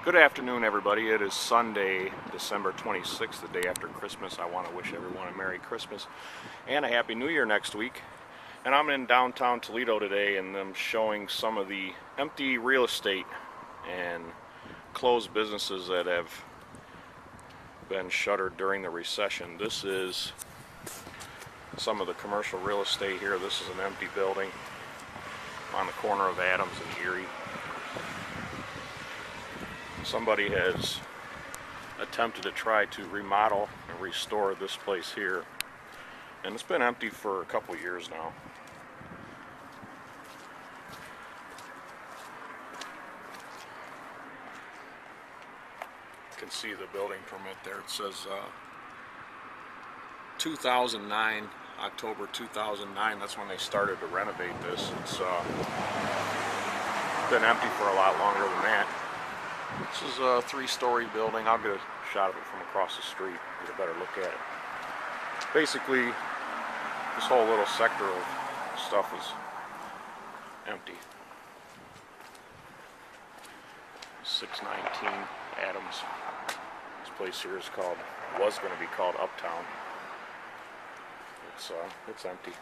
Good afternoon, everybody. It is Sunday, December 26th, the day after Christmas. I want to wish everyone a Merry Christmas and a Happy New Year next week. And I'm in downtown Toledo today, and I'm showing some of the empty real estate and closed businesses that have been shuttered during the recession. This is some of the commercial real estate here. This is an empty building on the corner of Adams and Erie. Somebody has attempted to try to remodel and restore this place here, and it's been empty for a couple years now. You can see the building permit there. It says 2009, October 2009. That's when they started to renovate this. It's been empty for a lot longer than that. This is a three-story building. I'll get a shot of it from across the street, get a better look at it. Basically, this whole little sector of stuff is empty. 619 Adams. This place here was going to be called Uptown. It's empty.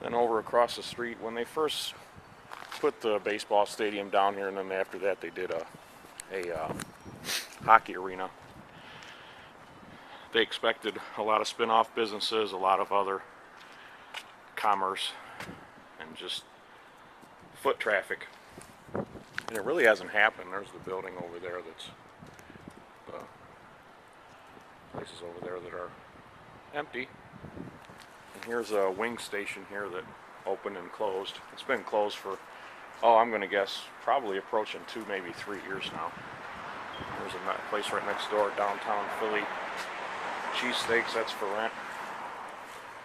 Then over across the street, when they first put the baseball stadium down here, and then after that they did a hockey arena, they expected a lot of spin-off businesses, a lot of other commerce, and just foot traffic. And it really hasn't happened. There's the building over there that's the places over there that are empty. And here's a wing station here that opened and closed. It's been closed for, I'm going to guess, probably approaching 2, maybe 3 years now. There's a place right next door, downtown Philly. Cheesesteaks, that's for rent.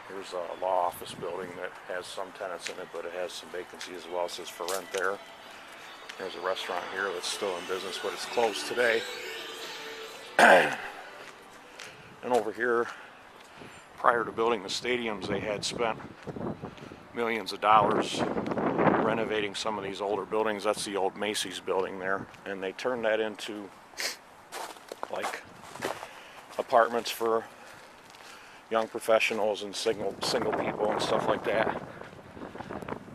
Here's a law office building that has some tenants in it, but it has some vacancy as well. It says for rent there. There's a restaurant here that's still in business, but it's closed today. And over here, prior to building the stadiums, they had spent millions of dollars renovating some of these older buildings. That's the old Macy's building there, and they turned that into like apartments for young professionals and single people and stuff like that.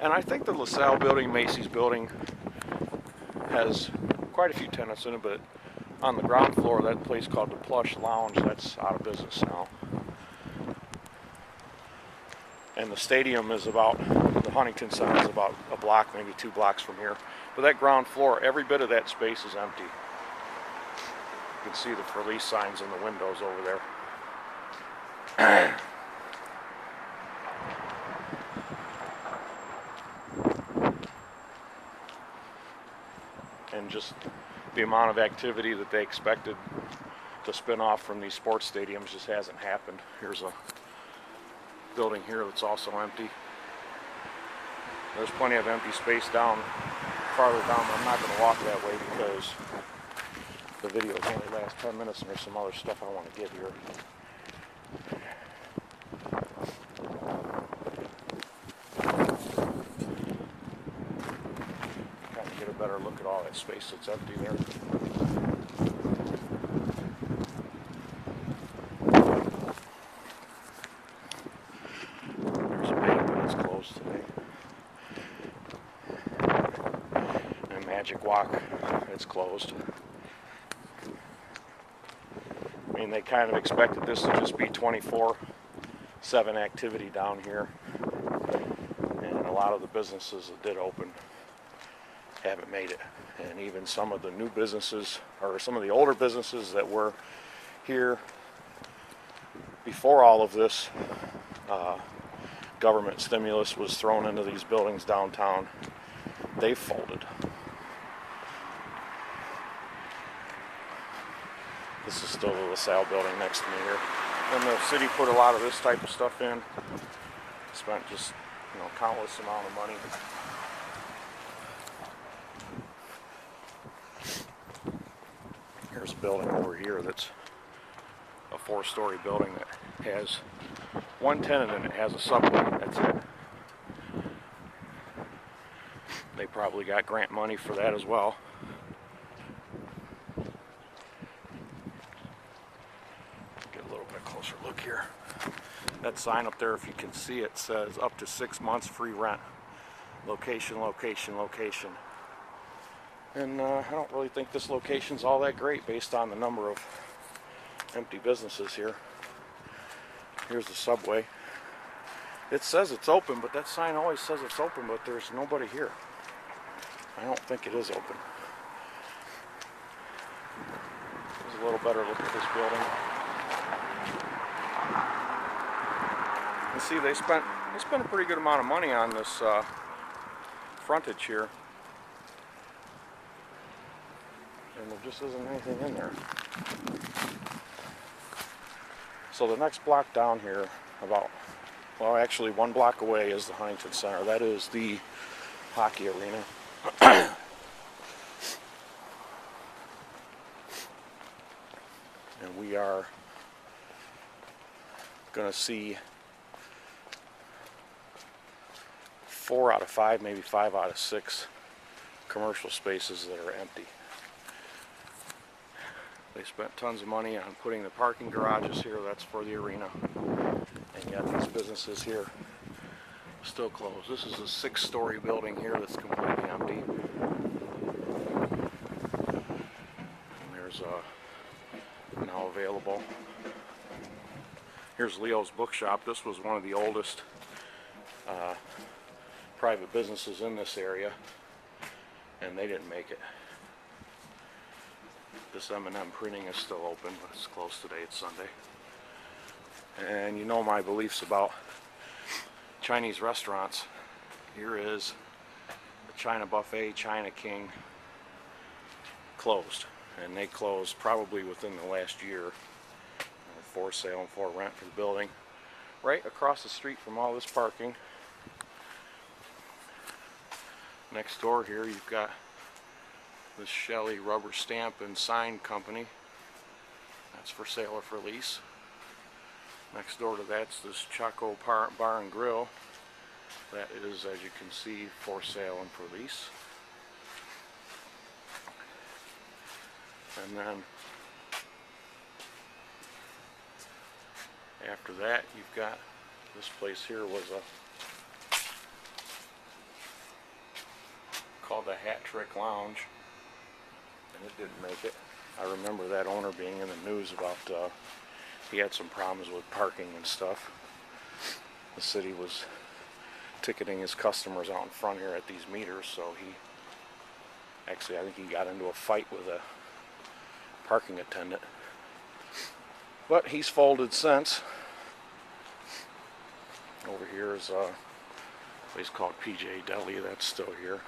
And I think the LaSalle building, Macy's building, has quite a few tenants in it, but on the ground floor, that place called the Plush Lounge, that's out of business now. And the stadium is the Huntington Center is about a block, maybe 2 blocks from here. But that ground floor, every bit of that space is empty. You can see the for lease signs in the windows over there. And just the amount of activity that they expected to spin off from these sports stadiums just hasn't happened. Here's a building here that's also empty. There's plenty of empty space farther down, but I'm not going to walk that way because the video only lasts 10 minutes and there's some other stuff I want to get here. Kind of get a better look at all that space that's empty there. There's a bank, but it's closed today. And Magic Walk, it's closed. I mean, they kind of expected this to just be 24/7 activity down here, and a lot of the businesses that did open haven't made it. And even some of the new businesses, or some of the older businesses that were here before all of this government stimulus was thrown into these buildings downtown, they've folded. This is still the LaSalle building next to me here. And the city put a lot of this type of stuff in. Spent just, countless amount of money. Here's a building over here that's a 4-story building that has one tenant in it, has a subway, that's it. They probably got grant money for that as well. Get a little bit closer look here. That sign up there, if you can see it, says up to 6 months free rent. Location, location, location. And I don't really think this location's all that great based on the number of empty businesses here. Here's the subway. It says it's open, but that sign always says it's open, but there's nobody here. I don't think it is open. Here's a little better look at this building. You see, they spent a pretty good amount of money on this frontage here, and there just isn't anything in there. So the next block down here, well, actually 1 block away, is the Huntington Center. That is the hockey arena. And we are going to see 4 out of 5, maybe 5 out of 6 commercial spaces that are empty. They spent tons of money on putting the parking garages here. That's for the arena. And yet these businesses here still closed. This is a 6-story building here that's completely empty. And there's now available. Here's Leo's Bookshop. This was one of the oldest private businesses in this area, and they didn't make it. This M&M printing is still open, but it's closed today. It's Sunday. And you know my beliefs about Chinese restaurants. Here is the China Buffet, China King, closed. And they closed probably within the last year. For sale and for rent for the building. Right across the street from all this parking. Next door here you've got this Shelley Rubber Stamp and Sign Company. That's for sale or for lease. Next door to that's this Choco Bar and Grill. That is, as you can see, for sale and for lease. And then after that you've got this place here was called the Hat Trick Lounge, and it didn't make it. I remember that owner being in the news about he had some problems with parking and stuff. The city was ticketing his customers out in front here at these meters, so I think he got into a fight with a parking attendant. But he's folded since. Over here is a place called PJ Deli. That's still here.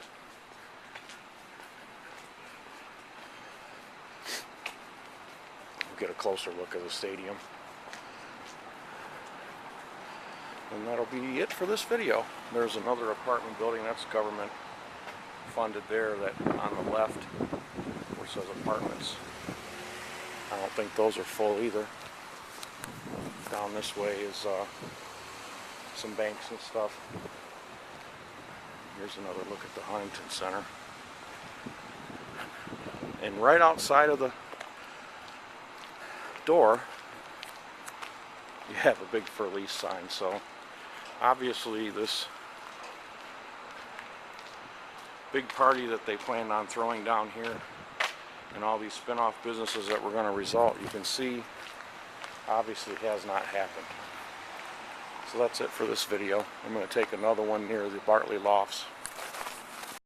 We'll get a closer look at the stadium. And that'll be it for this video. There's another apartment building that's government funded there, that on the left where it says apartments. I don't think those are full either. Down this way is some banks and stuff. Here's another look at the Huntington Center. And right outside of the door you have a big for lease sign. So obviously this big party that they planned on throwing down here and all these spin-off businesses that were going to result, you can see obviously has not happened. So that's it for this video. I'm going to take another one near the Bartley Lofts.